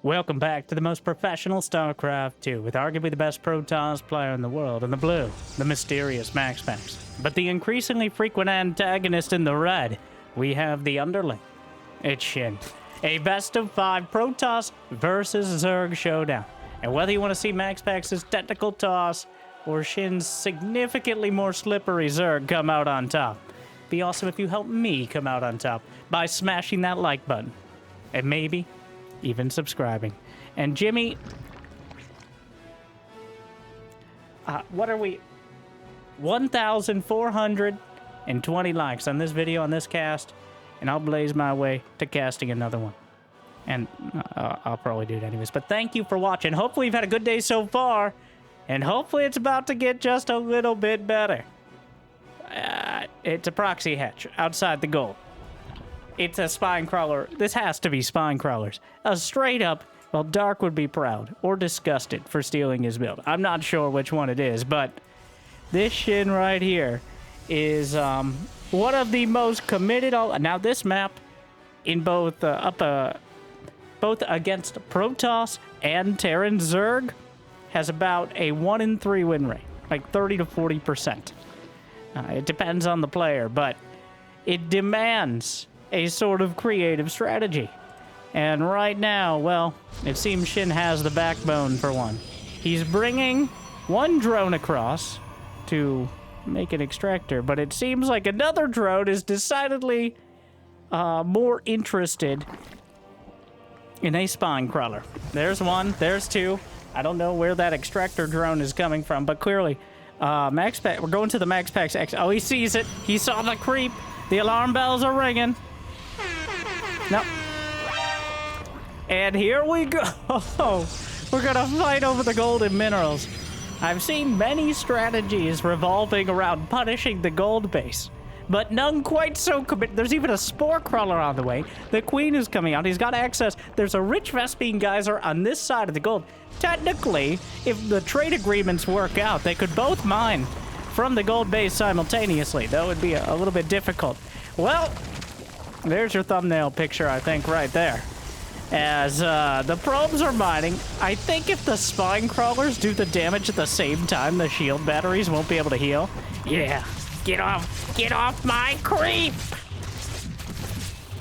Welcome back to the most professional StarCraft 2, with arguably the best Protoss player in the world in the blue, the mysterious MaxPax. But the increasingly frequent antagonist in the red, we have the underling. It's Shin. A best of 5 Protoss versus Zerg showdown. And whether you want to see MaxPax's technical toss or Shin's significantly more slippery Zerg come out on top, it'd be awesome if you help me come out on top by smashing that like button. And maybe even subscribing. And Jimmy, what are we? 1,420 likes on this video, on this cast, and I'll blaze my way to casting another one. And I'll probably do it anyways. But thank you for watching. Hopefully you've had a good day so far, and hopefully it's about to get just a little bit better. It's a proxy hatch outside the goal. It's a spine crawler. This has to be spine crawlers. A straight up, well, Dark would be proud or disgusted for stealing his build. I'm not sure which one it is, but this Shin right here is one of the most committed. Now this map, in both both against Protoss and Terran Zerg, has about a 1 in 3 win rate, like 30 to 40%. It depends on the player, but it demands a sort of creative strategy. And right now, well, it seems Shin has the backbone for one. He's bringing one drone across to make an extractor, but it seems like another drone is decidedly more interested in a spine crawler. There's one, there's two. I don't know where that extractor drone is coming from, but clearly, MaxPax, we're going to the MaxPax X. Oh, he sees it. He saw the creep. The alarm bells are ringing. No. And here we go. We're gonna fight over the golden minerals. I've seen many strategies revolving around punishing the gold base, but none quite so committed. There's even a spore crawler on the way. The queen is coming out. He's got access. There's a rich Vespine geyser on this side of the gold. Technically, if the trade agreements work out, they could both mine from the gold base simultaneously. That would be a little bit difficult. Well, there's your thumbnail picture, I think, right there. As the probes are mining, I think if the spine crawlers do the damage at the same time, the shield batteries won't be able to heal. Yeah, get off my creep!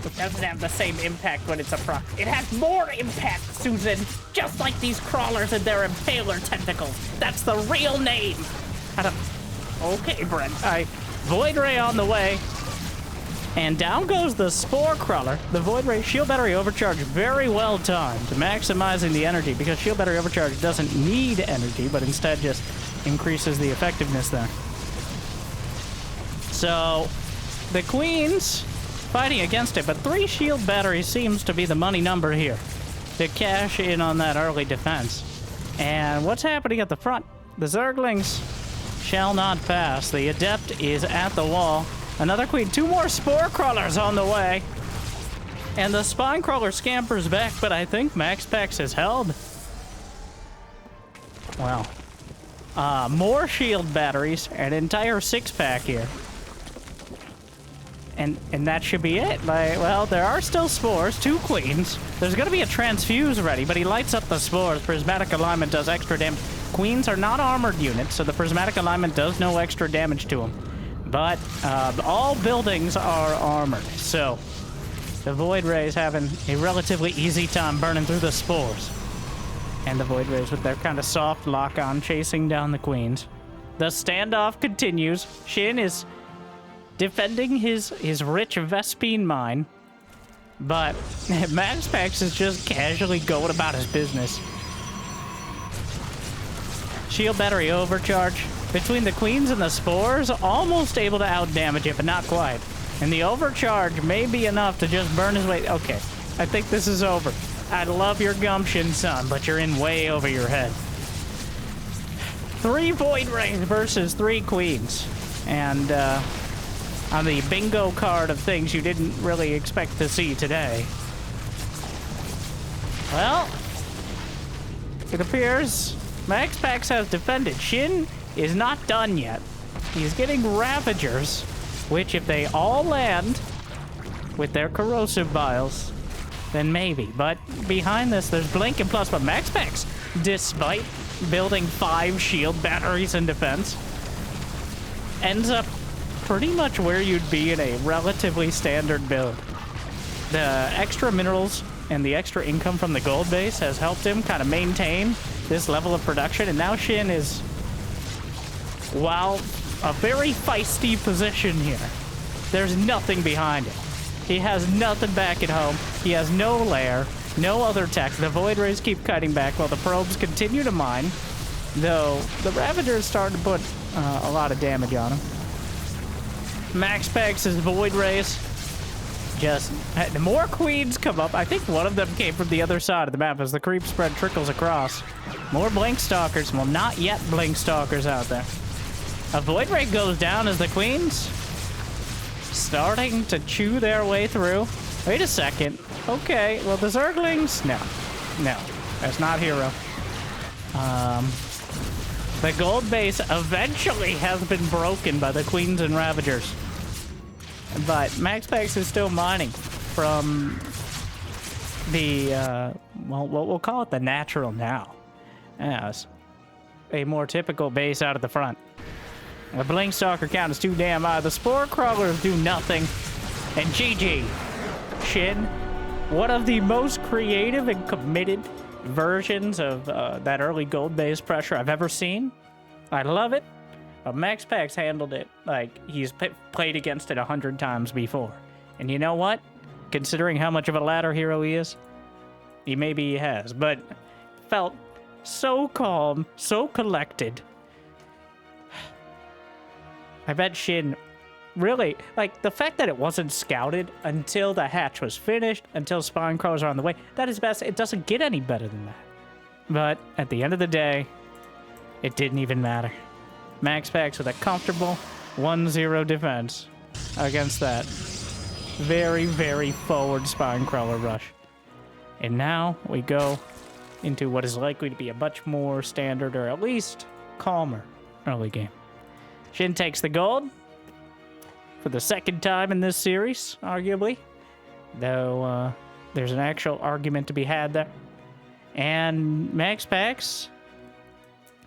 It doesn't have the same impact when it's a proc. It has more impact, Susan! Just like these crawlers and their impaler tentacles. That's the real name! Okay, Brent. Void Ray on the way. And down goes the Spore Crawler. The Void Ray Shield Battery Overcharge, very well timed, maximizing the energy, because Shield Battery Overcharge doesn't need energy, but instead just increases the effectiveness there. So, the Queen's fighting against it, but 3 Shield Batteries seems to be the money number here to cash in on that early defense. And what's happening at the front? The Zerglings shall not pass. The Adept is at the wall. Another queen. 2 more spore crawlers on the way. And the spine crawler scampers back, but I think MaxPax is held. Well, more shield batteries, an entire 6-pack here. And that should be it. Like, well, there are still spores, 2 queens. There's gonna be a transfuse ready, but he lights up the spores. Prismatic alignment does extra damage. Queens are not armored units, so the prismatic alignment does no extra damage to them. But all buildings are armored, so the Void Rays having a relatively easy time burning through the spores. And the Void Rays with their kind of soft lock-on chasing down the queens. The standoff continues. Shin is defending his rich Vespine mine, but MaxPax is just casually going about his business. Shield battery overcharge. Between the queens and the spores, almost able to outdamage it, but not quite. And the overcharge may be enough to just burn his way. Okay, I think this is over. I love your gumption, son, but you're in way over your head. 3 Void Rays versus 3 queens. And on the bingo card of things you didn't really expect to see today. Well, it appears MaxPax has defended. Shin is not done yet. He's getting Ravagers, which if they all land with their corrosive vials, then maybe. But behind this, there's Blink and Plus, but MaxPax, despite building 5 shield batteries in defense, ends up pretty much where you'd be in a relatively standard build. The extra minerals and the extra income from the gold base has helped him kind of maintain this level of production, and now Shin is, while a very feisty position here, there's nothing behind it. He has nothing back at home. He has no lair, no other tech. The Void Rays keep cutting back while the probes continue to mine, though the Ravager is starting to put a lot of damage on him. MaxPax's Void Rays, just the more queens come up. I think one of them came from the other side of the map as the creep spread trickles across. More Blink Stalkers, well, not yet Blink Stalkers out there. A Void Ray goes down as the queens starting to chew their way through. Wait a second. Okay, well, the Zerglings, no, that's not hero. The gold base eventually has been broken by the queens and Ravagers. But MaxPax is still mining from the, well, we'll call it the natural now. As a more typical base out of the front. The Blink Stalker count is too damn high. The Spore Crawlers do nothing. And GG. Shin, one of the most creative and committed versions of that early gold base pressure I've ever seen. I love it. But MaxPax handled it like he's played against it 100 times before. And you know what? Considering how much of a ladder hero he is, maybe he has. But felt so calm, so collected. I bet Shin really, like, the fact that it wasn't scouted until the hatch was finished, until spine crawlers are on the way, that is best. It doesn't get any better than that. But at the end of the day, it didn't even matter. MaxPax with a comfortable 1-0 defense against that very, very forward spine crawler rush. And now we go into what is likely to be a much more standard, or at least calmer, early game. Shin takes the gold for the second time in this series, arguably. Though there's an actual argument to be had there. And MaxPax,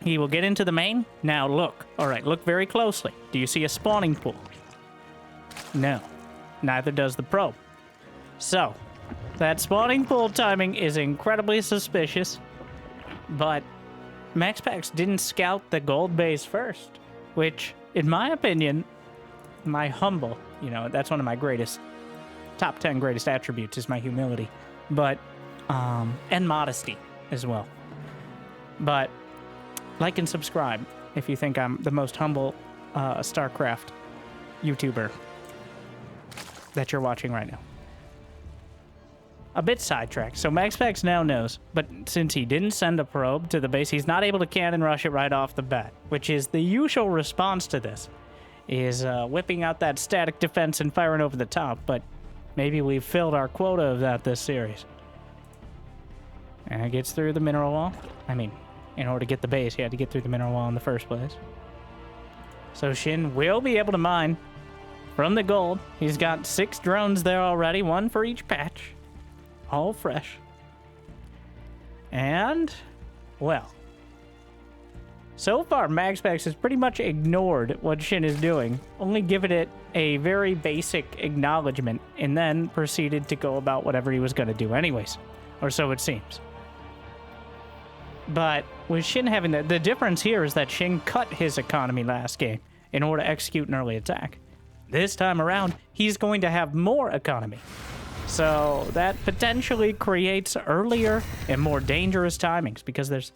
he will get into the main. Now look. Alright, look very closely. Do you see a spawning pool? No. Neither does the probe. So, that spawning pool timing is incredibly suspicious. But MaxPax didn't scout the gold base first. Which, in my opinion, my humble, that's one of my greatest, top 10 greatest attributes is my humility. But, and modesty as well. But, like and subscribe if you think I'm the most humble StarCraft YouTuber that you're watching right now. A bit sidetracked. So MaxPax now knows, but since he didn't send a probe to the base, he's not able to cannon rush it right off the bat, which is the usual response to this, is whipping out that static defense and firing over the top, but maybe we've filled our quota of that this series. And it gets through the mineral wall. I mean, in order to get the base, he had to get through the mineral wall in the first place. So Shin will be able to mine from the gold. He's got 6 drones there already, 1 for each patch. All fresh. And, well, so far MaxPax has pretty much ignored what Shin is doing, only given it a very basic acknowledgement, and then proceeded to go about whatever he was going to do anyways. Or so it seems. But with Shin having the difference here is that Shin cut his economy last game in order to execute an early attack. This time around, he's going to have more economy. So that potentially creates earlier and more dangerous timings because there's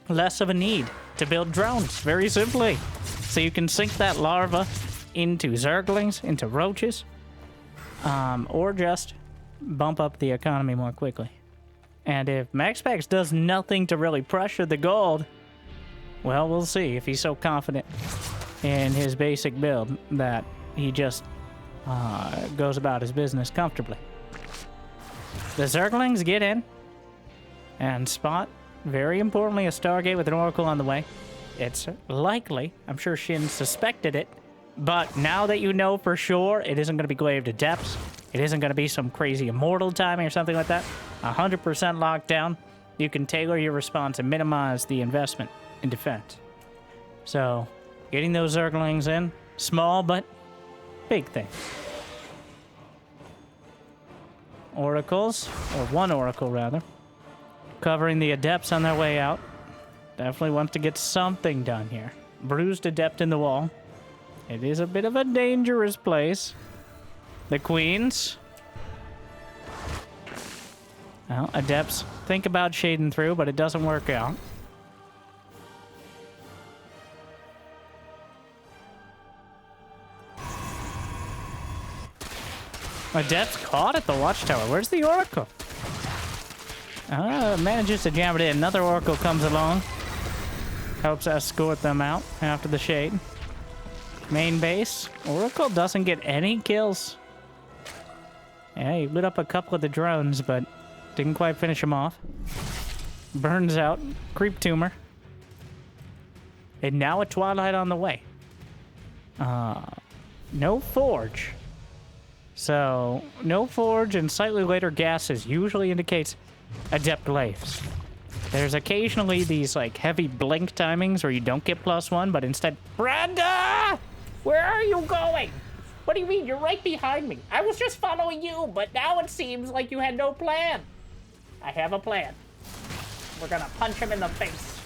less of a need to build drones, very simply. So you can sink that larva into Zerglings, into roaches, or just bump up the economy more quickly. And if MaxPax does nothing to really pressure the gold, well, we'll see if he's so confident in his basic build that he just goes about his business comfortably. The Zerglings get in and spot, very importantly, a Stargate with an Oracle on the way. It's likely, I'm sure Shin suspected it, but now that you know for sure it isn't going to be glaive to depths, It isn't going to be some crazy immortal timing or something like that. 100% locked down. You can tailor your response and minimize the investment in defense. So, getting those Zerglings in, small but big thing. Oracles, or one Oracle rather, covering the Adepts on their way out. Definitely wants to get something done here. Bruised Adept in the wall. It is a bit of a dangerous place. The Queens. Well, Adepts think about shading through, but it doesn't work out. Adepts caught at the Watchtower. Where's the Oracle? Manages to jam it in. Another Oracle comes along. Helps escort them out after the shade. Main base. Oracle doesn't get any kills. Yeah, he lit up a couple of the drones, but didn't quite finish them off. Burns out. Creep tumor. And now a Twilight on the way. No Forge. So, no Forge and slightly later gases usually indicates Adept Laves. There's occasionally these, like, heavy blink timings where you don't get +1, but instead... Brenda! Where are you going? What do you mean? You're right behind me. I was just following you, but now it seems like you had no plan. I have a plan. We're gonna punch him in the face.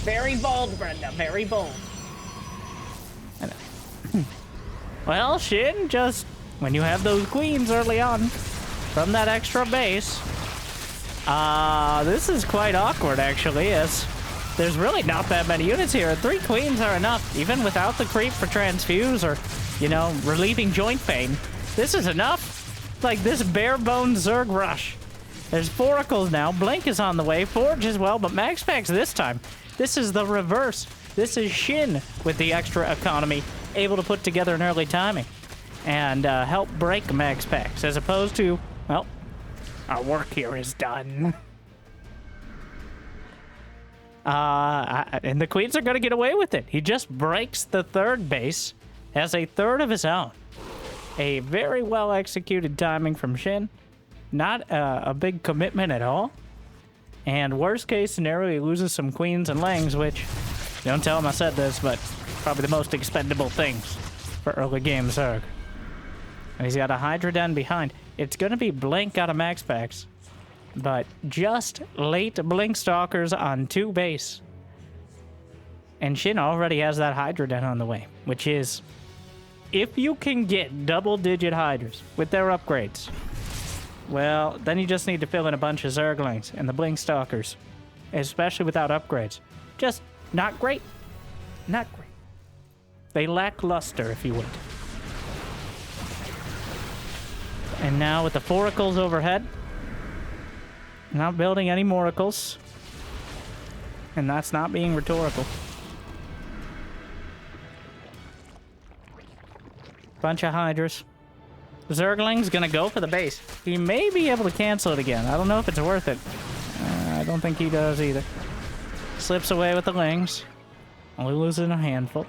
Very bold, Brenda. Very bold. Well, Shin, just when you have those queens early on from that extra base, this is quite awkward, actually, as there's really not that many units here. 3 queens are enough, even without the creep for transfuse or, you know, relieving joint pain. This is enough. Like this bare bones Zerg rush. There's 4 oracles now. Blink is on the way. Forge as well, but MaxPax this time. This is the reverse. This is Shin with the extra economy, able to put together an early timing and help break MaxPax, as opposed to, well, our work here is done. And the queens are going to get away with it. He just breaks the 3rd base, has a 3rd of his own. A very well executed timing from Shin. Not a big commitment at all. And worst case scenario, he loses some queens and langs, which, don't tell him I said this, but probably the most expendable things for early game Zerg. And he's got a Hydra Den behind. It's going to be Blink out of MaxPax, but just late Blink Stalkers on 2 base. And Shin already has that Hydra Den on the way, which is, if you can get double-digit Hydras with their upgrades, well, then you just need to fill in a bunch of Zerglings and the Blink Stalkers, especially without upgrades. Just not great. Not great. They lack luster, if you would. And now with the 4 oracles overhead, not building any more oracles. And that's not being rhetorical. Bunch of Hydras. Zergling's gonna go for the base. He may be able to cancel it again. I don't know if it's worth it. I don't think he does either. Slips away with the Lings. Only losing a handful.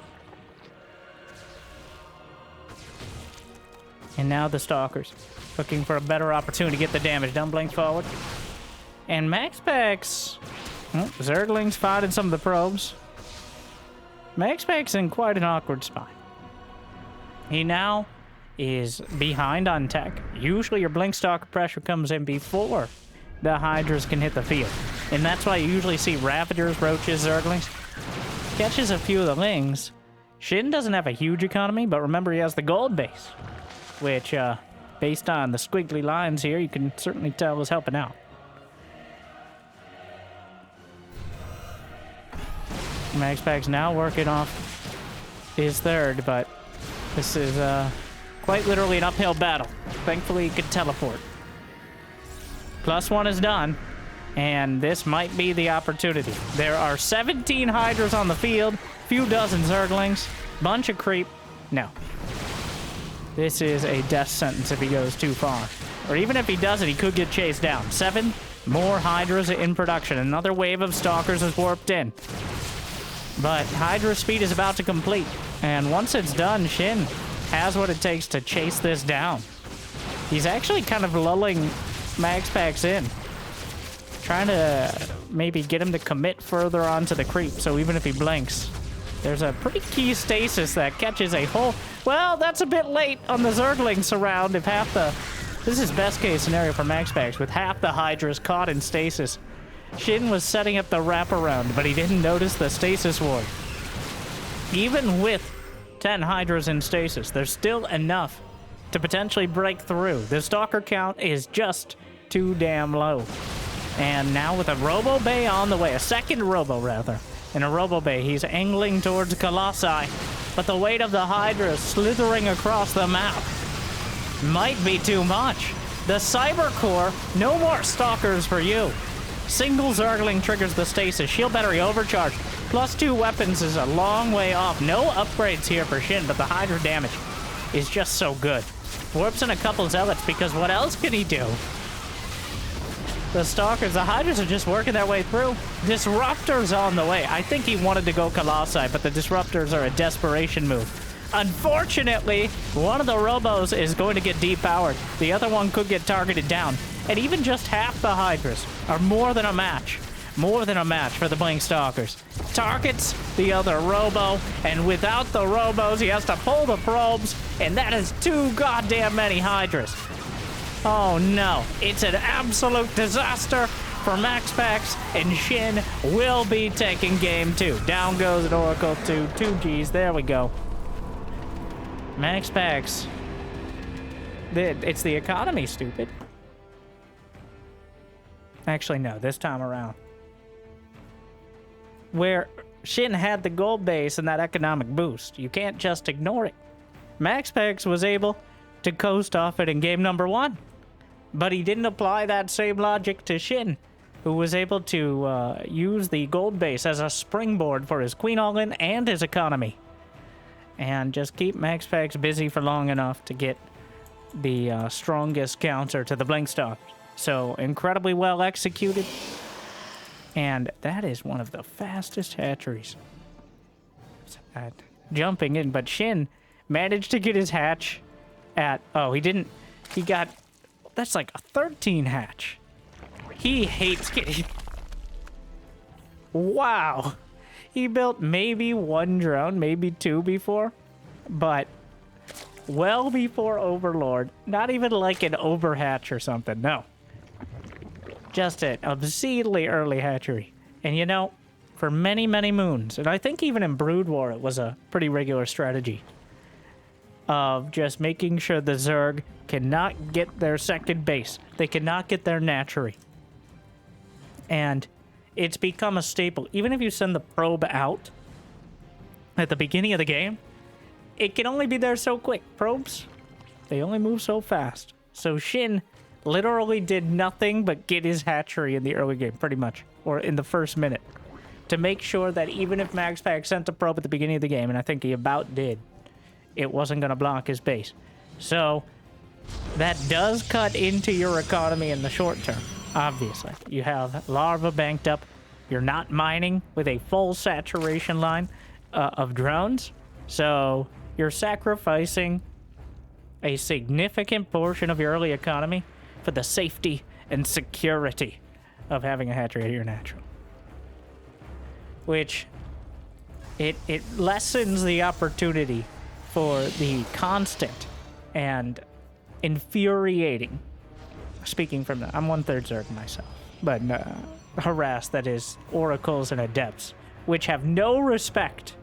And now the Stalkers. Looking for a better opportunity to get the damage done. Blink forward. And MaxPax... Oh, Zergling's fighting some of the probes. MaxPax in quite an awkward spot. He now is behind on tech. Usually your Blink Stalker pressure comes in before the Hydras can hit the field. And that's why you usually see Ravagers, Roaches, Zerglings. Catches a few of the Lings. Shin doesn't have a huge economy, but remember he has the gold base, which, based on the squiggly lines here, you can certainly tell is helping out. MaxPax now working off his 3rd, but this is quite literally an uphill battle. Thankfully, he could teleport. +1 is done, and this might be the opportunity. There are 17 Hydras on the field, few dozen Zerglings, bunch of creep. No. This is a death sentence if he goes too far. Or even if he doesn't, he could get chased down. 7 more Hydras in production. Another wave of Stalkers is warped in. But Hydra speed is about to complete. And once it's done, Shin has what it takes to chase this down. He's actually kind of lulling MaxPax in. Trying to maybe get him to commit further onto the creep, so even if he blinks, there's a pretty key stasis that catches a whole... Well, that's a bit late on the Zerglings around if half the... This is best case scenario for MaxPax, with half the Hydras caught in stasis. Shin was setting up the wraparound, but he didn't notice the stasis ward. Even with 10 Hydras in stasis, there's still enough to potentially break through. The Stalker count is just too damn low. And now with a Robo Bay on the way, a second Robo rather, in a Robo Bay, he's angling towards Colossi, but the weight of the Hydra slithering across the map might be too much. The Cyber Core, no more Stalkers for you. Single Zergling triggers the stasis, shield battery overcharge, +2 weapons is a long way off. No upgrades here for Shin, but the Hydra damage is just so good. Warps in a couple Zealots, because what else can he do? The Stalkers, the Hydras are just working their way through. Disruptors on the way. I think he wanted to go Colossi, but the Disruptors are a desperation move. Unfortunately, one of the Robos is going to get depowered. The other one could get targeted down. And even just half the Hydras are more than a match. More than a match for the Blink Stalkers. Targets the other Robo, and without the Robos, he has to pull the probes, and that is too goddamn many Hydras. Oh no, it's an absolute disaster for MaxPax, and Shin will be taking game 2. Down goes an Oracle to 2Gs. There we go. MaxPax. It's the economy, stupid. Actually, no, this time around. Where Shin had the gold base and that economic boost, you can't just ignore it. MaxPax was able to coast off it in game number 1. But he didn't apply that same logic to Shin, who was able to use the gold base as a springboard for his Queen All-In and his economy. And just keep MaxPax busy for long enough to get the strongest counter to the Blink Stalk. So, incredibly well executed. And that is one of the fastest hatcheries. Jumping in, but Shin managed to get his hatch at... Oh, he didn't... He got... That's like a 13 hatch. He hates getting... Wow. He built maybe 1 drone, maybe 2 before. But well before Overlord. Not even like an overhatch or something. No. Just an obscenely early hatchery. And you know, for many, many moons, and I think even in Brood War it was a pretty regular strategy of just making sure the Zerg cannot get their second base. They cannot get their natchery. And it's become a staple. Even if you send the probe out at the beginning of the game, it can only be there so quick. Probes, they only move so fast. So Shin literally did nothing but get his hatchery in the early game, pretty much, or in the first minute, to make sure that even if MaxPax sent a probe at the beginning of the game, and I think he about did, it wasn't going to block his base. So that does cut into your economy in the short term, obviously. You have larva banked up. You're not mining with a full saturation line of drones. So you're sacrificing a significant portion of your early economy for the safety and security of having a hatchery at your natural. Which, it lessens the opportunity for the constant and infuriating, speaking from I'm 1/3 Zerg myself, but harass that is oracles and adepts, which have no respect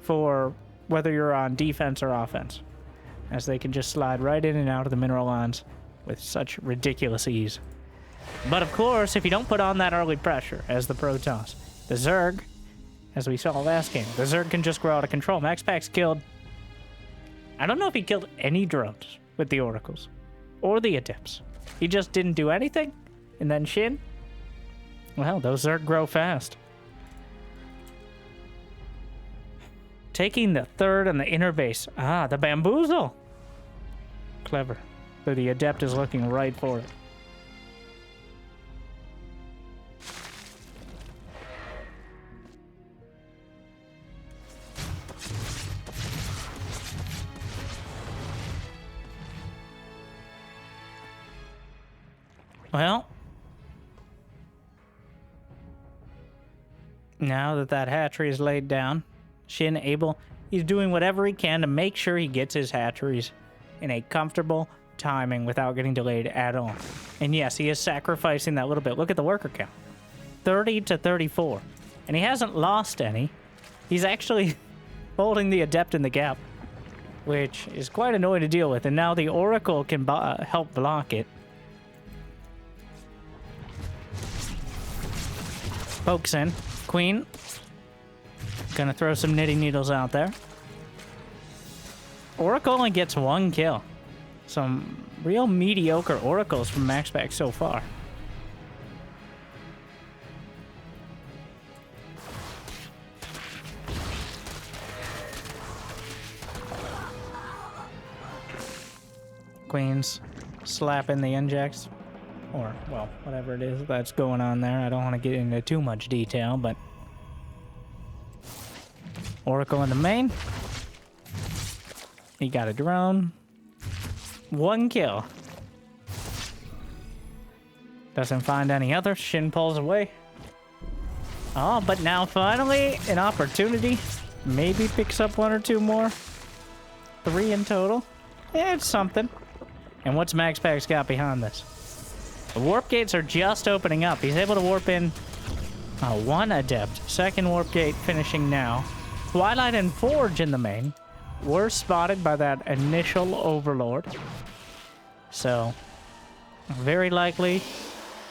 for whether you're on defense or offense, as they can just slide right in and out of the mineral lines with such ridiculous ease. But of course, if you don't put on that early pressure, as the Protoss, the Zerg, as we saw last game, the Zerg can just grow out of control. MaxPax killed... I don't know if he killed any drones with the oracles or the adepts. He just didn't do anything. And then Shin, well, those Zerg grow fast. Taking the third and the inner base. Ah, the bamboozle. Clever. So the adept is looking right for it. Well, now that that hatchery is laid down, Shin he's doing whatever he can to make sure he gets his hatcheries in a comfortable timing without getting delayed at all. And yes, he is sacrificing that little bit. Look at the worker count. 30 to 34. And he hasn't lost any. He's actually holding the adept in the gap, which is quite annoying to deal with. And now the oracle can help block it. Pokes in. Queen. Gonna throw some knitting needles out there. Oracle only gets 1 kill. Some real mediocre oracles from MaxPax so far. Queens slapping the injects. Or, well, whatever it is that's going on there. I don't want to get into too much detail, but... Oracle in the main. He got a drone. 1 kill. Doesn't find any other. Shin pulls away. Oh, but now finally an opportunity. Maybe picks up 1 or 2 more. 3 in total. Yeah, it's something. And what's MaxPax got behind this? The warp gates are just opening up. He's able to warp in 1 adept. Second warp gate finishing now. Twilight and Forge in the main were spotted by that initial overlord. So, very likely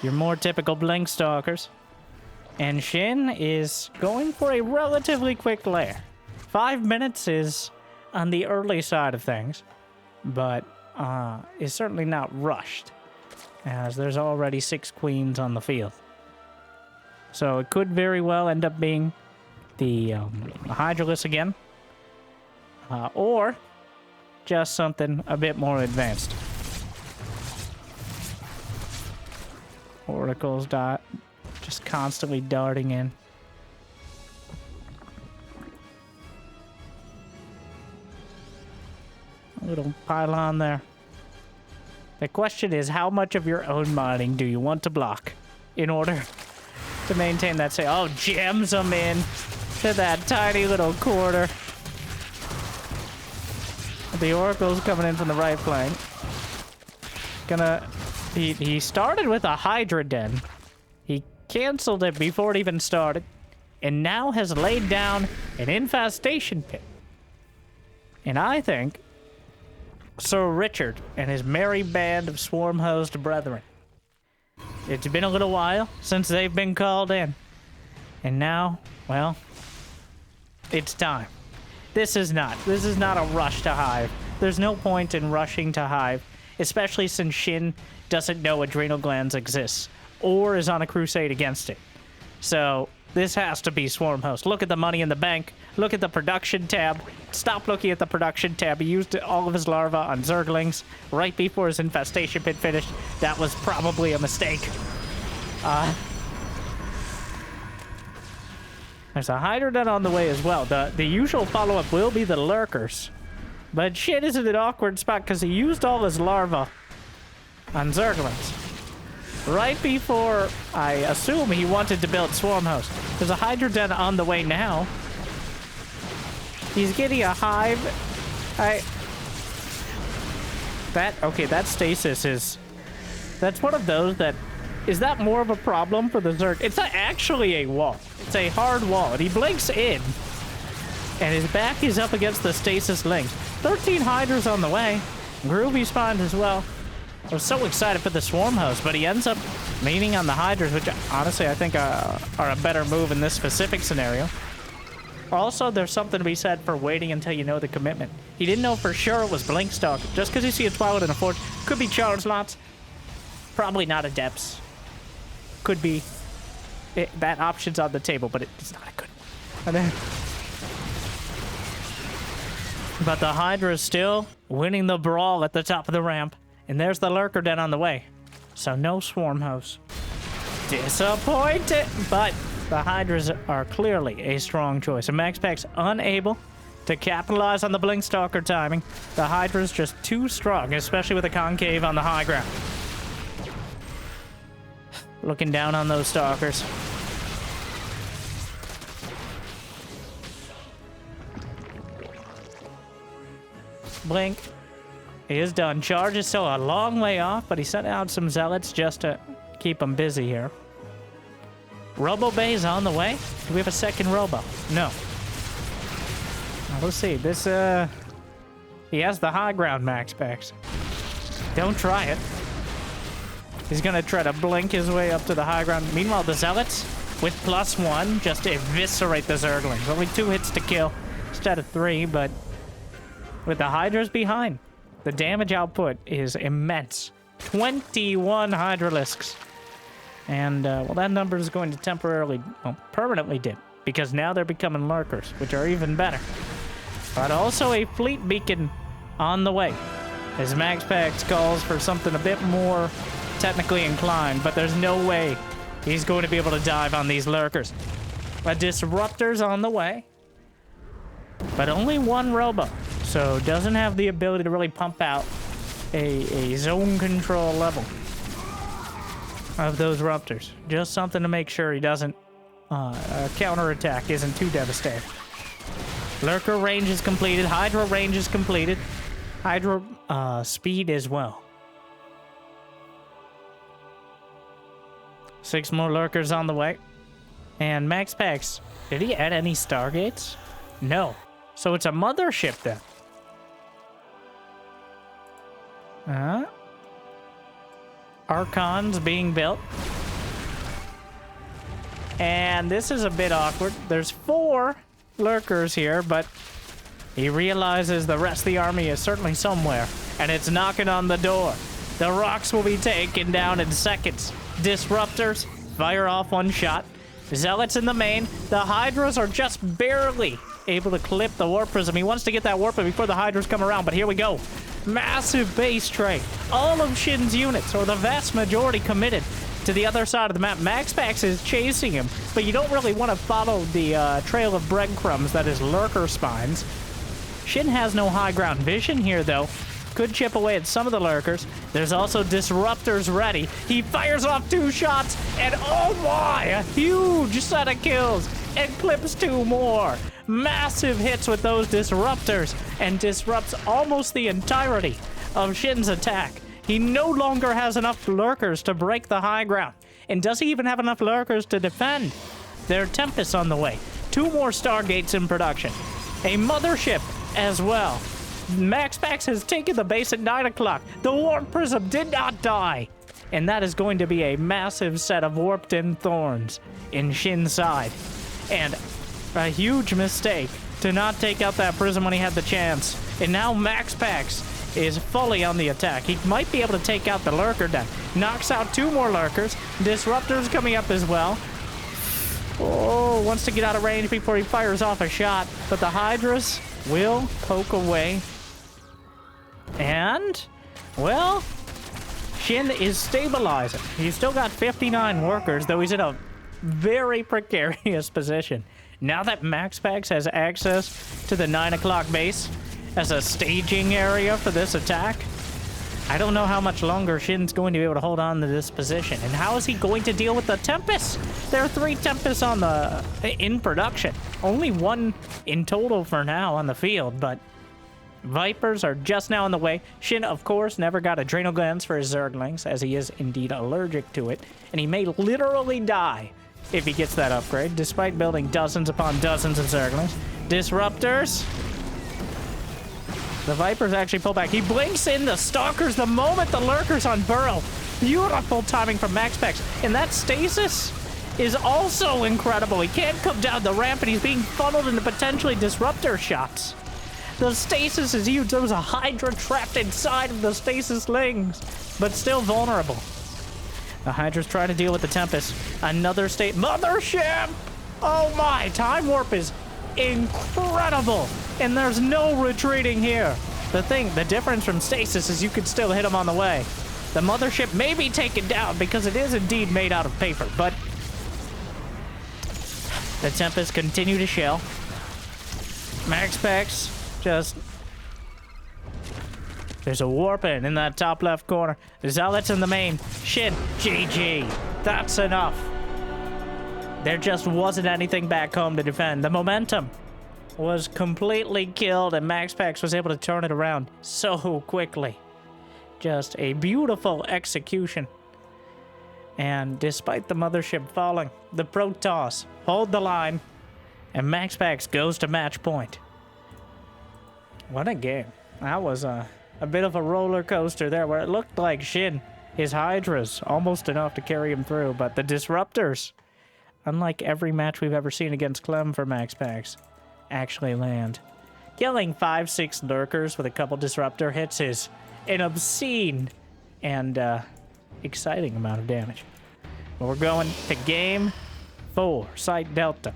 your more typical blink stalkers. And Shin is going for a relatively quick lair. 5 minutes is on the early side of things, but is certainly not rushed, as there's already 6 queens on the field. So it could very well end up being the Hydralisk again, or just something a bit more advanced. Oracles just constantly darting in. A little pylon there. The question is, how much of your own mining do you want to block in order to maintain that say? Oh, jams them in to that tiny little quarter. The oracle's coming in from the right flank. He started with a Hydra Den. He canceled it before it even started, and now has laid down an infestation pit. And I think Sir Richard and his merry band of swarm-hosed brethren. It's been a little while since they've been called in. And now, well, it's time. This is not a rush to Hive. There's no point in rushing to Hive, especially since Shin doesn't know adrenal glands exists or is on a crusade against it. So this has to be swarm host. Look at the money in the bank. Look at the production tab. Stop looking at the production tab. He used all of his larvae on Zerglings right before his infestation pit finished. That was probably a mistake. There's a Hydra Den on the way as well. The usual follow-up will be the Lurkers. But Shin is in an awkward spot because he used all his larvae on Zerglings right before, I assume, he wanted to build Swarm Host. There's a Hydra Den on the way now. He's getting a Hive. That stasis is... That's one of those that... Is that more of a problem for the Zerg? It's not actually a wall. It's a hard wall. And he blinks in. And his back is up against the stasis link. 13 Hydras on the way. Groovy spawned as well. I was so excited for the Swarm Host, but he ends up leaning on the Hydras, which honestly I think are a better move in this specific scenario. Also, there's something to be said for waiting until you know the commitment. He didn't know for sure it was Blinkstalk. Just because you see a Twilight and a Forge, could be charge slots. Probably not Adepts. Could be. That option's on the table, but it's not a good one. And then, but the Hydra is still winning the brawl at the top of the ramp. And there's the Lurker Den on the way. So no Swarm Host. Disappointed! But the Hydras are clearly a strong choice. And MaxPax unable to capitalize on the Blinkstalker timing. The Hydra's just too strong, especially with a concave on the high ground. looking down on those stalkers. Blink. He is done. Charge is still a long way off, but he sent out some zealots just to keep him busy here. Robo Bay is on the way. Do we have a second Robo? No. Now, let's see. This, he has the high ground, MaxPax. Don't try it. He's gonna try to blink his way up to the high ground. Meanwhile, the zealots, with +1, just eviscerate the Zerglings. Only 2 hits to kill instead of 3, but with the Hydras behind, the damage output is immense. 21 Hydralisks. And, well, that number is going to temporarily, well, permanently dip, because now they're becoming Lurkers, which are even better. But also a fleet beacon on the way, as MaxPax calls for something a bit more technically inclined, but there's no way he's going to be able to dive on these Lurkers. A Disruptor's on the way, but only 1 Robo, so doesn't have the ability to really pump out a zone control level of those Raptors. Just something to make sure he doesn't, counterattack isn't too devastating. Lurker range is completed. Hydra range is completed. Hydra, speed as well. 6 more Lurkers on the way. And MaxPax, did he add any Stargates? No. So it's a mothership then. Archons being built. And this is a bit awkward. There's 4 Lurkers here, but he realizes the rest of the army is certainly somewhere, and it's knocking on the door. The rocks will be taken down in seconds. Disruptors fire off 1 shot. Zealots in the main. The Hydras are just barely able to clip the Warp Prism. He wants to get that Warp before the Hydras come around, but here we go. Massive base trade. All of Shin's units, or the vast majority, committed to the other side of the map. MaxPax is chasing him, but you don't really want to follow the trail of breadcrumbs that is Lurker spines. Shin has no high ground vision here, though. Could chip away at some of the Lurkers. There's also Disruptors ready. He fires off 2 shots, and oh my, a huge set of kills, and clips 2 more. Massive hits with those Disruptors, and disrupts almost the entirety of Shin's attack. He no longer has enough Lurkers to break the high ground. And does he even have enough Lurkers to defend? There are Tempests on the way. 2 more Stargates in production. A mothership as well. MaxPax has taken the base at 9 o'clock. The Warp Prism did not die. And that is going to be a massive set of warped-in thorns in Shin's side. And a huge mistake to not take out that Prism when he had the chance. And now MaxPax is fully on the attack. He might be able to take out the Lurker then. Knocks out 2 more Lurkers. Disruptors coming up as well. Oh, wants to get out of range before he fires off a shot. But the Hydras will poke away. And, well, Shin is stabilizing. He's still got 59 workers, though he's in a very precarious position. Now that MaxPax has access to the 9 o'clock base as a staging area for this attack, I don't know how much longer Shin's going to be able to hold on to this position. And how is he going to deal with the Tempests? There are 3 Tempests in production. Only 1 in total for now on the field, but Vipers are just now on the way. Shin, of course, never got adrenal glands for his Zerglings, as he is indeed allergic to it. And he may literally die if he gets that upgrade, despite building dozens upon dozens of Zerglings. Disruptors. The Vipers actually pull back. He blinks in the Stalkers the moment the Lurker's on Burrow. Beautiful timing from MaxPax. And that stasis is also incredible. He can't come down the ramp, and he's being funneled into potentially Disruptor shots. The stasis is huge. There was a Hydra trapped inside of the stasis lings, but still vulnerable. The Hydra's trying to deal with the Tempest. Another mothership! Oh my, Time Warp is incredible, and there's no retreating here. The difference from stasis is you could still hit them on the way. The mothership may be taken down because it is indeed made out of paper, but the Tempests continue to shell. MaxPax just... There's a warp in that top left corner. Zealots in the main. Shin, GG. That's enough. There just wasn't anything back home to defend. The momentum was completely killed, and MaxPax was able to turn it around so quickly. Just a beautiful execution. And despite the mothership falling, the Protoss hold the line, and MaxPax goes to match point. What a game. That was a bit of a roller coaster there, where it looked like Shin, his Hydras, almost enough to carry him through, but the Disruptors, unlike every match we've ever seen against Clem for MaxPax, actually land. Killing 5-6 Lurkers with a couple Disruptor hits is an obscene and exciting amount of damage. But we're going to game 4, Site Delta.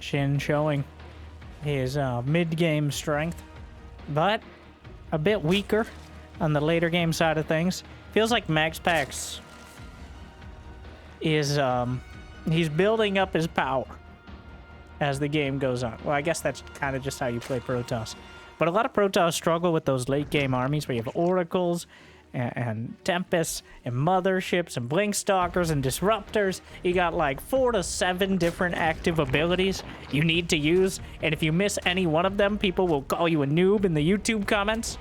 Shin showing his mid-game strength, but a bit weaker on the later game side of things. Feels like MaxPax is he's building up his power as the game goes on. Well, I guess that's kind of just how you play Protoss. But a lot of Protoss struggle with those late game armies where you have Oracles and Tempests and Motherships and Blinkstalkers and Disruptors. You got like 4 to 7 different active abilities you need to use. And if you miss any one of them, people will call you a noob in the YouTube comments.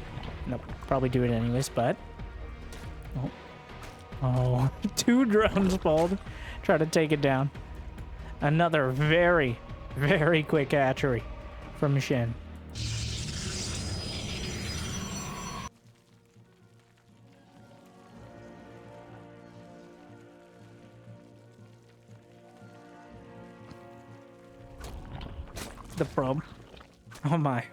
Nope, probably do it anyways, but... Oh, 2 drones pulled. Try to take it down. Another very, very quick hatchery from Shin. The probe. Oh my.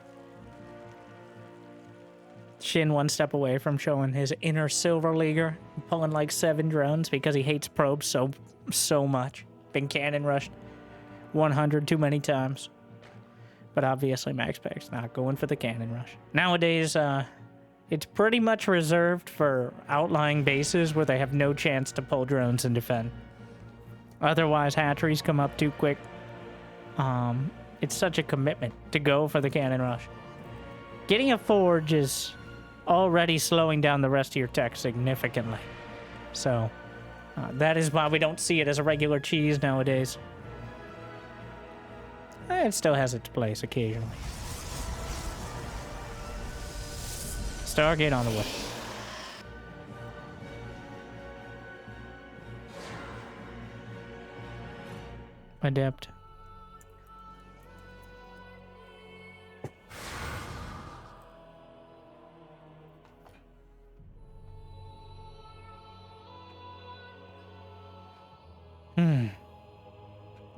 Shin 1 step away from showing his inner Silver Leaguer, pulling like 7 drones because he hates probes so much. Been cannon rushed 100 too many times. But obviously MaxPax not going for the cannon rush. Nowadays, it's pretty much reserved for outlying bases where they have no chance to pull drones and defend. Otherwise, hatcheries come up too quick. It's such a commitment to go for the cannon rush. Getting a forge is already slowing down the rest of your tech significantly. So, that is why we don't see it as a regular cheese nowadays. It still has its place occasionally. Stargate on the way. Adept.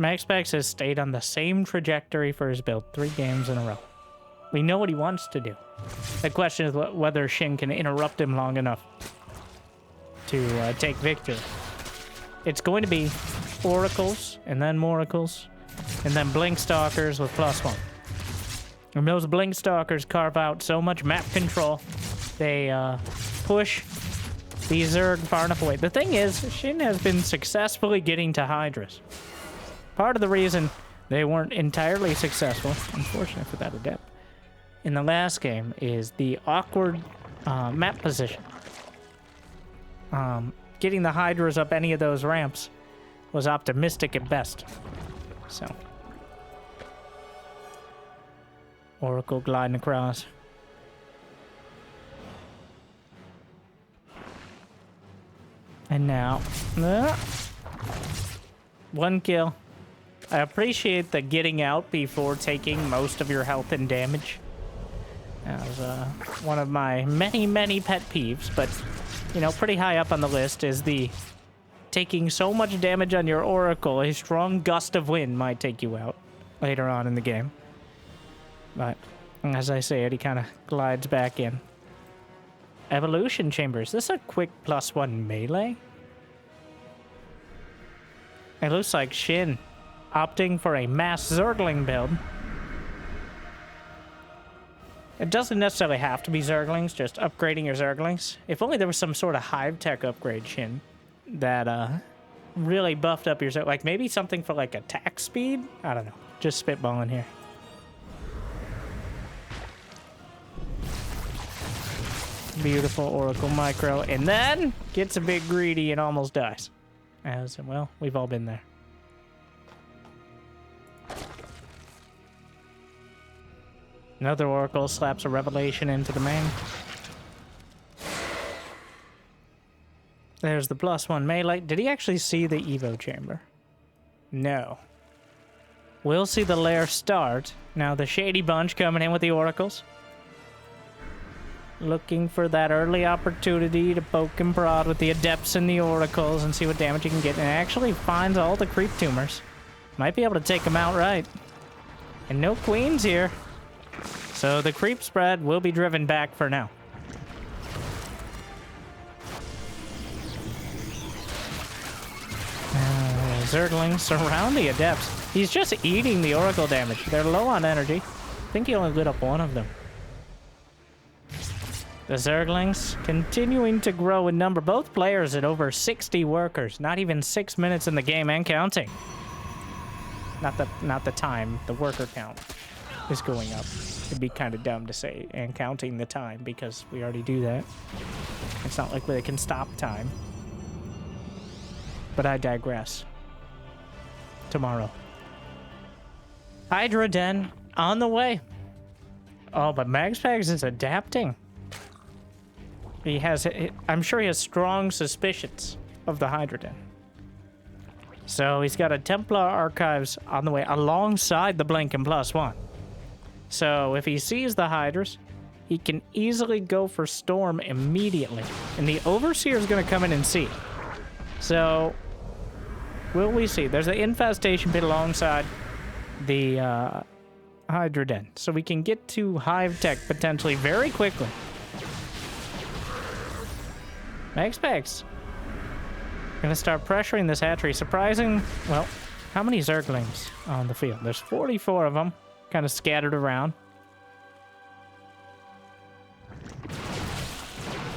MaxPax has stayed on the same trajectory for his build 3 games in a row. We know what he wants to do. The question is whether Shin can interrupt him long enough to take victory. It's going to be Oracles, and then Moracles, and then Blinkstalkers with +1. And those Blinkstalkers carve out so much map control. They push the Zerg far enough away. The thing is, Shin has been successfully getting to Hydras. Part of the reason they weren't entirely successful, unfortunately for that adept, in the last game is the awkward map position. Getting the Hydras up any of those ramps was optimistic at best. So, Oracle gliding across. And now, 1 kill. I appreciate the getting out before taking most of your health and damage. That was one of my many, many pet peeves, but, you know, pretty high up on the list is the taking so much damage on your Oracle, a strong gust of wind might take you out later on in the game. But, as I say it, he kind of glides back in. Evolution Chamber. Is this a quick +1 melee? It looks like Shin opting for a mass Zergling build. It doesn't necessarily have to be Zerglings, just upgrading your Zerglings. If only there was some sort of hive tech upgrade, Shin, that really buffed up your Zerg. Like maybe something for like attack speed? I don't know. Just spitballing here. Beautiful Oracle Micro. And then gets a bit greedy and almost dies. Well, we've all been there. Another Oracle slaps a Revelation into the main. There's the +1 melee. Did he actually see the Evo chamber? No. We'll see the lair start. Now the Shady Bunch coming in with the Oracles. Looking for that early opportunity to poke and prod with the Adepts and the Oracles and see what damage you can get. And it actually finds all the creep tumors. Might be able to take them outright. And no queens here. So the creep spread will be driven back for now. Zerglings surround the Adepts. He's just eating the Oracle damage. They're low on energy. I think he only lit up one of them. The Zerglings continuing to grow in number. Both players at over 60 workers. Not even 6 minutes in the game and counting. Not the time. The worker count is going up. It'd be kind of dumb to say and counting the time because we already do that. It's not like they can stop time. But I digress. Tomorrow. Hydra Den on the way. Oh, but MaxPax is adapting. He has, I'm sure he has strong suspicions of the Hydra Den. So he's got a Templar Archives on the way alongside the Blinking +1. So if he sees the Hydras, he can easily go for Storm immediately. And the Overseer is going to come in and see. So, will we see? There's an infestation pit alongside the Hydra Den. So we can get to Hive Tech potentially very quickly. MaxPax gonna start pressuring this hatchery. Surprising, well, how many Zerglings on the field? There's 44 of them, kind of scattered around.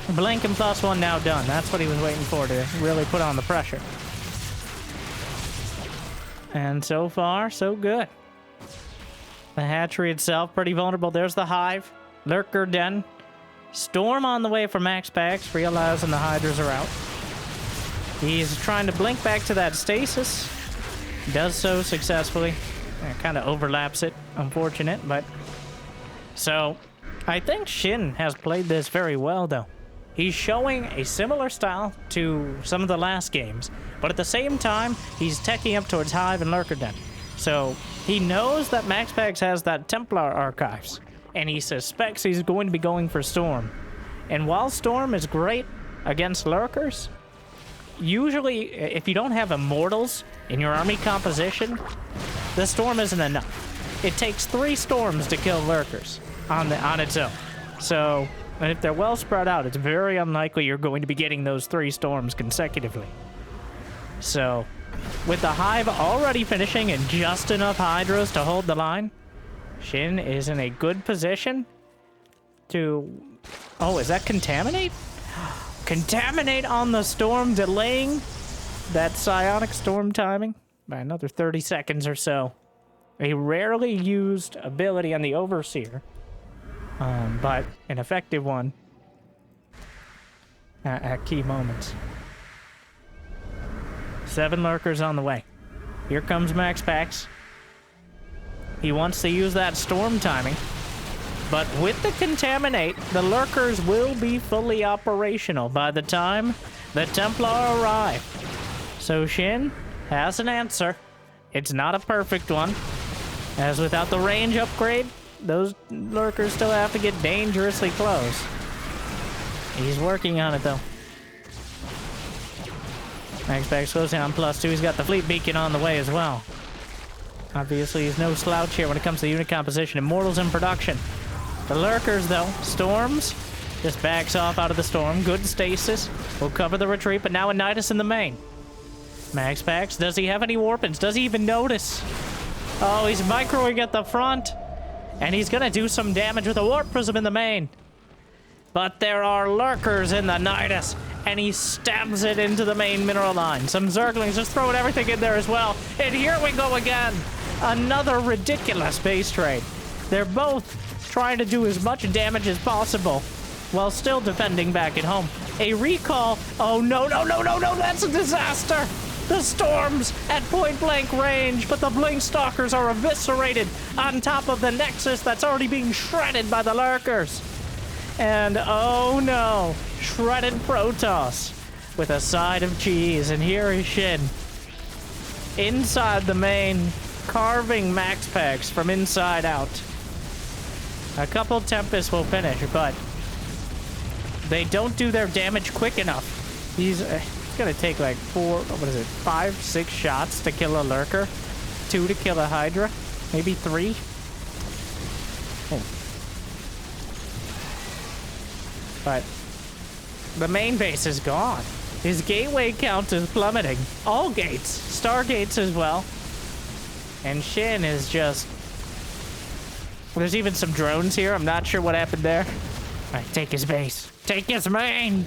Blinking +1 now done. That's what he was waiting for, to really put on the pressure. And so far, so good. The hatchery itself, pretty vulnerable. There's the Hive. Lurker Den. Storm on the way for MaxPax, realizing the Hydras are out. He's trying to blink back to that stasis. Does so successfully. Kind of overlaps it. Unfortunate, but... So, I think Shin has played this very well, though. He's showing a similar style to some of the last games, but at the same time, he's teching up towards Hive and Lurker Den. So, he knows that MaxPax has that Templar Archives, and he suspects he's going to be going for Storm. And while Storm is great against Lurkers, usually, if you don't have Immortals in your army composition, the Storm isn't enough. It takes 3 Storms to kill Lurkers on its own. So, and if they're well spread out, it's very unlikely you're going to be getting those 3 Storms consecutively. So, with the Hive already finishing and just enough Hydras to hold the line, Shin is in a good position to... Oh, is that Contaminate? Contaminate on the Storm, delaying that Psionic Storm timing by another 30 seconds or so. A rarely used ability on the Overseer, but an effective one at key moments. 7 Lurkers on the way. Here comes MaxPax. He wants to use that Storm timing, but with the Contaminate, the Lurkers will be fully operational by the time the Templar arrive. So Shin has an answer. It's not a perfect one, as without the range upgrade, those Lurkers still have to get dangerously close. He's working on it, though. MaxPax goes down +2. He's got the Fleet Beacon on the way as well. Obviously, he's no slouch here when it comes to unit composition. Immortals in production. The Lurkers, though, Storms, just backs off out of the Storm. Good stasis. Will cover the retreat, but now a Nidus in the main. MaxPax, does he have any Warpins? Does he even notice? Oh, he's microing at the front. And he's gonna do some damage with a Warp Prism in the main. But there are Lurkers in the Nidus, and he stabs it into the main mineral line. Some Zerglings just throwing everything in there as well. And here we go again. Another ridiculous base trade. They're both trying to do as much damage as possible while still defending back at home. A recall. Oh, no, no, no, no, no. That's a disaster. The storms at point-blank range, but the Blink Stalkers are eviscerated on top of the Nexus that's already being shredded by the Lurkers. And oh no, shredded Protoss with a side of cheese. And here is Shin inside the main, carving MaxPax from inside out. A couple Tempests will finish, but they don't do their damage quick enough. He's gonna take like 5, 6 shots to kill a Lurker, 2 to kill a Hydra, maybe 3. Oh. But the main base is gone. His gateway count is plummeting. All gates, stargates as well. And Shin is just... There's even some drones here. I'm not sure what happened there. All right, take his base. Take his main!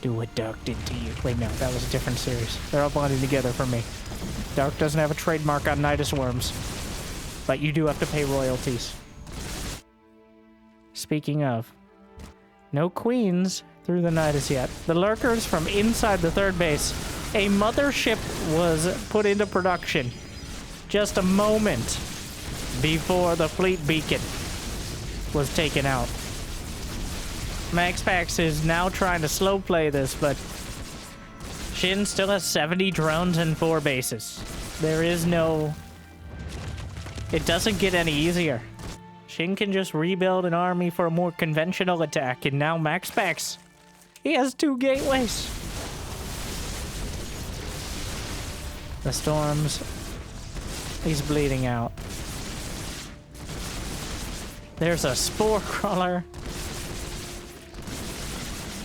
Do what Dark did to you. Wait, no, that was a different series. They're all blending together for me. Dark doesn't have a trademark on Nidus Worms, but you do have to pay royalties. Speaking of, no queens through the Nidus yet. The Lurkers from inside the third base. A mothership was put into production just a moment before the fleet beacon was taken out. MaxPax is now trying to slow play this, but Shin still has 70 drones and 4 bases. There is no... It doesn't get any easier. Shin can just rebuild an army for a more conventional attack, and now MaxPax, he has 2 gateways. The storms, he's bleeding out. There's a spore crawler.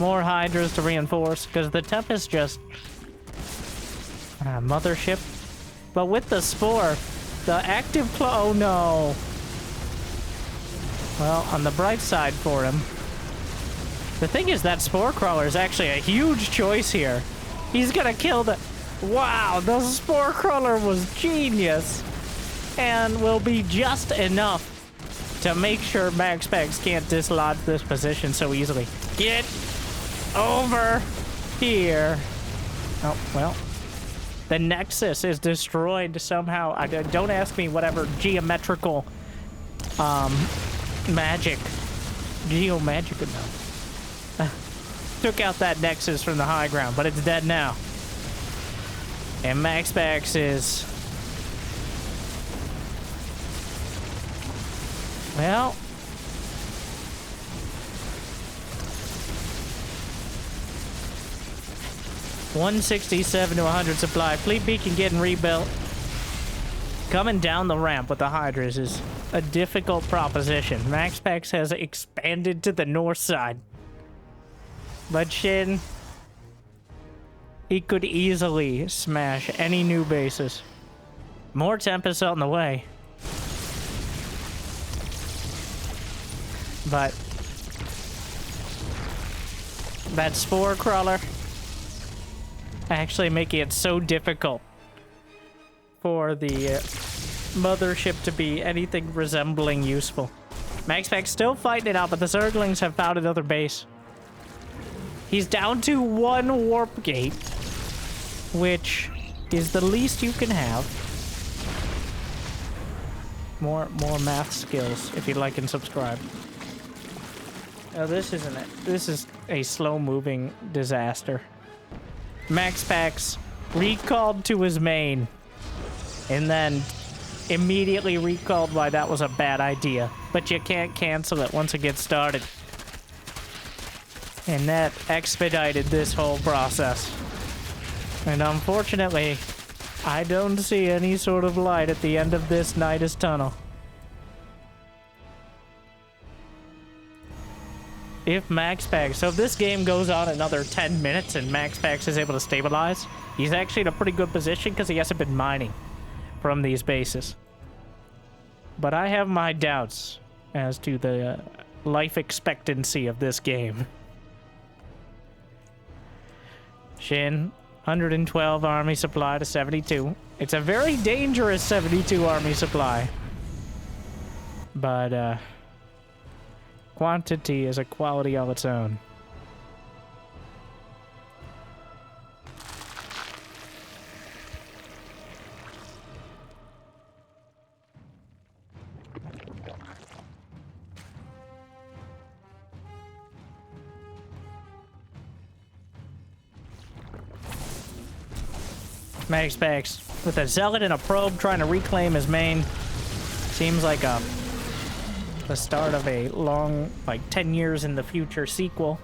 More Hydras to reinforce, because the Tempest just... mothership. But with the Spore, the active oh no. Well, on the bright side for him, the thing is that Spore Crawler is actually a huge choice here. He's gonna kill the... Wow, the Spore Crawler was genius. And will be just enough to make sure MaxPax can't dislodge this position so easily. Get over here. Oh, well. The Nexus is destroyed somehow. Don't ask me whatever geometrical magic. Geomagic, no. Took out that Nexus from the high ground, but it's dead now. And MaxPax is... Well... 167 to 100 supply. Fleet beacon getting rebuilt. Coming down the ramp with the Hydras is a difficult proposition. MaxPax has expanded to the north side. But Shin, he could easily smash any new bases. More Tempests on the way. But that Spore Crawler actually making it so difficult for the mothership to be anything resembling useful. MaxPax still fighting it out, but the Zerglings have found another base. He's down to 1 warp gate, which is the least you can have. More math skills, if you'd like and subscribe. Oh, this isn't it. This is a slow-moving disaster. MaxPax recalled to his main, and then immediately recalled why that was a bad idea. But you can't cancel it once it gets started. And that expedited this whole process. And unfortunately, I don't see any sort of light at the end of this Nidus tunnel. If MaxPax... So if this game goes on another 10 minutes and MaxPax is able to stabilize, he's actually in a pretty good position because he hasn't been mining from these bases. But I have my doubts as to the life expectancy of this game. Shin, 112 army supply to 72. It's a very dangerous 72 army supply. But, Quantity is a quality of its own. MaxPax with a zealot and a probe trying to reclaim his main. Seems like the start of a long, like 10 years in the future sequel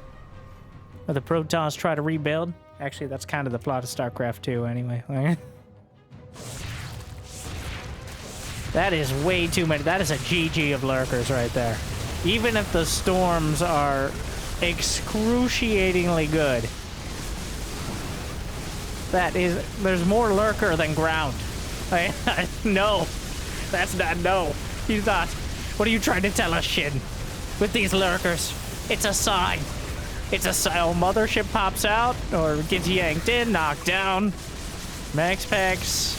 where the Protoss try to rebuild. Actually, that's kind of the plot of StarCraft 2 anyway. That is way too many. That is a GG of lurkers right there. Even if the storms are excruciatingly good, there's more lurker than ground. No, that's not, no. You thought, what are you trying to tell us, Shin? With these lurkers, it's a sign. It's a sign. Oh, mothership pops out or gets yanked in, knocked down. MaxPax.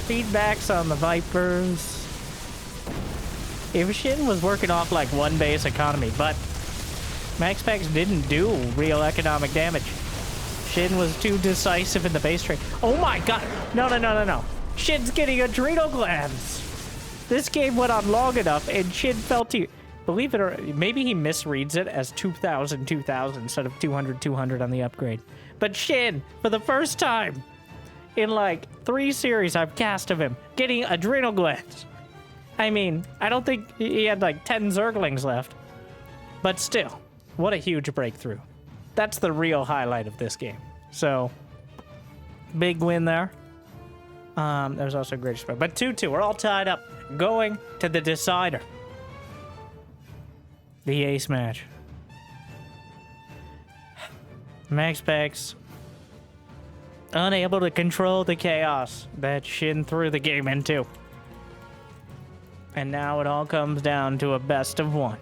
Feedbacks on the Vipers. If Shin was working off like one base economy, but MaxPax didn't do real economic damage. Shin was too decisive in the base trade. Oh my god! No. Shin's getting adrenal glands! This game went on long enough and Shin felt to... Believe it or... Maybe he misreads it as 2000 instead of 200 on the upgrade. But Shin, for the first time in like 3 series I've cast of him, getting adrenal glands. I mean, I don't think he had like 10 Zerglings left. But still, what a huge breakthrough. That's the real highlight of this game. So, big win there. There's also a great spread. But 2-2, we're all tied up. Going to the decider. The ace match. MaxPax unable to control the chaos that Shin threw the game into. And now it all comes down to a best of 1.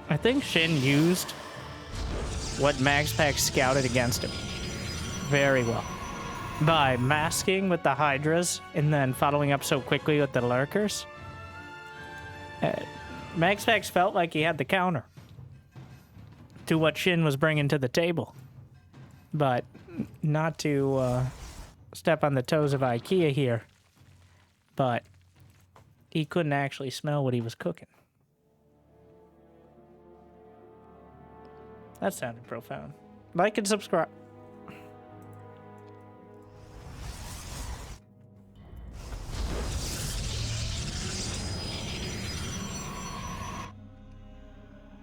I think Shin used what MaxPax scouted against him very well. By masking with the Hydras and then following up so quickly with the Lurkers. MaxPax felt like he had the counter to what Shin was bringing to the table. But not to step on the toes of IKEA here. But he couldn't actually smell what he was cooking. That sounded profound. Like and subscribe.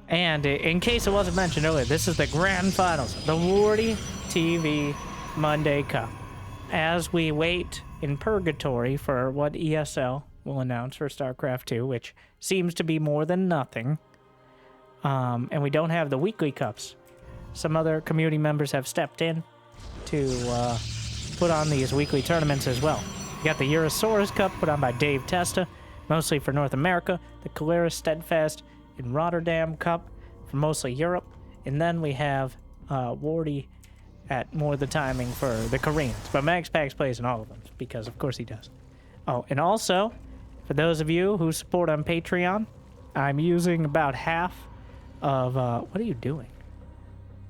And in case it wasn't mentioned earlier, this is the grand finals, the WardiTV Monday Cup. As we wait in purgatory for what ESL will announce for StarCraft 2, which seems to be more than nothing. And we don't have the weekly cups. Some other community members have stepped in to put on these weekly tournaments as well. You got the Eurosaurus Cup put on by Dave Testa, mostly for North America. The Caleris Steadfast in Rotterdam Cup for mostly Europe. And then we have Wardy at more the timing for the Koreans. But MaxPax plays in all of them because of course he does. Oh, and also, for those of you who support on Patreon, I'm using about half of, what are you doing?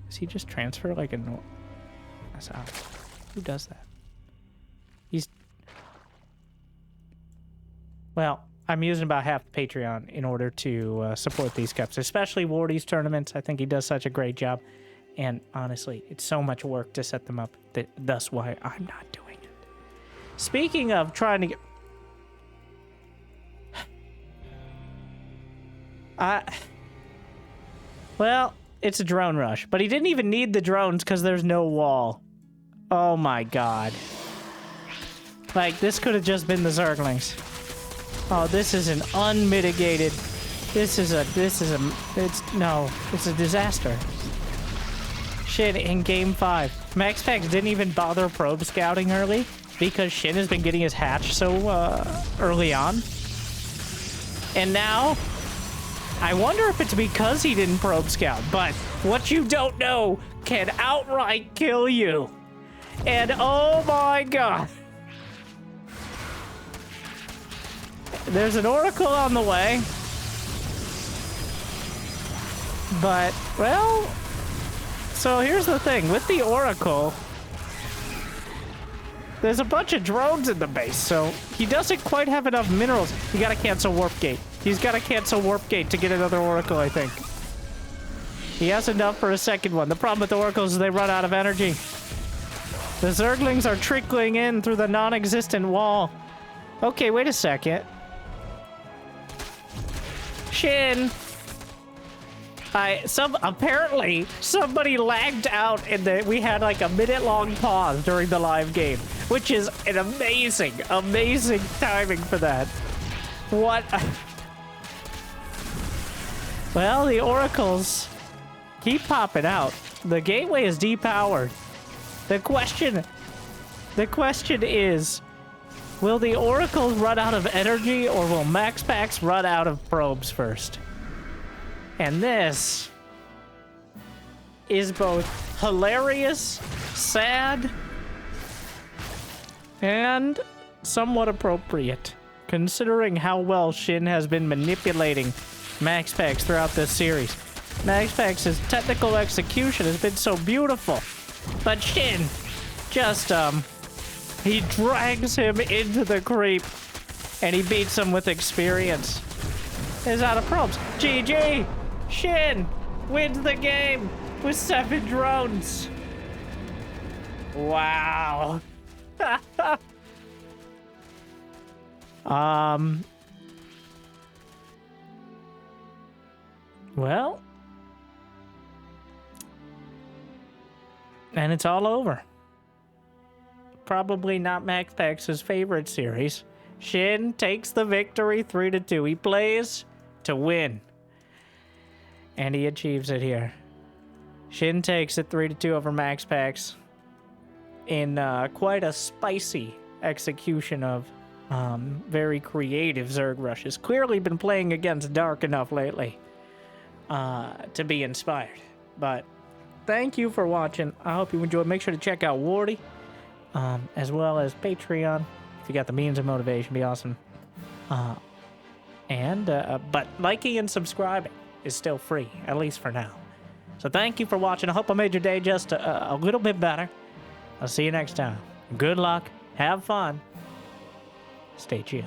Does he just transfer like a That's odd. Who does that? Well, I'm using about half Patreon in order to support these cups, especially Wardy's tournaments. I think he does such a great job. And honestly, it's so much work to set them up. That's why I'm not doing it. Speaking of trying to get... Well, it's a drone rush. But he didn't even need the drones because there's no wall. Oh my god. Like, this could have just been the Zerglings. Oh, this is an unmitigated... It's a disaster. Shin in Game 5. MaxPax didn't even bother probe scouting early because Shin has been getting his hatch so early on. And now, I wonder if it's because he didn't probe scout, but what you don't know can outright kill you. And oh my god. There's an Oracle on the way. But, well... So here's the thing. With the Oracle... There's a bunch of drones in the base, so he doesn't quite have enough minerals. You gotta cancel Warp Gate. He's gotta cancel Warp Gate to get another Oracle, I think. He has enough for a second one. The problem with the Oracles is they run out of energy. The Zerglings are trickling in through the non-existent wall. Okay, wait a second. Shin! Apparently, somebody lagged out and we had like a minute-long pause during the live game, which is an amazing, amazing timing for that. What? Well, the Oracles keep popping out. The gateway is depowered. The question is, will the Oracles run out of energy or will MaxPax run out of probes first? And this is both hilarious, sad, and somewhat appropriate, considering how well Shin has been manipulating MaxPax throughout this series. MaxPax's technical execution has been so beautiful, but Shin just, he drags him into the creep, and he beats him with experience. He's out of probes. GG! Shin wins the game with 7 drones. Wow. Well. And it's all over. Probably not MaxPax's favorite series. Shin takes the victory 3-2. He plays to win. And he achieves it here. Shin takes it 3-2 over MaxPax in quite a spicy execution of very creative Zerg rushes. Clearly been playing against Dark enough lately to be inspired. But thank you for watching. I hope you enjoyed. Make sure to check out Wardy as well as Patreon. If you got the means of motivation, be awesome. But liking and subscribing is still free, at least for now. So thank you for watching. I hope I made your day just a little bit better. I'll see you next time. Good luck. Have fun. Stay chill.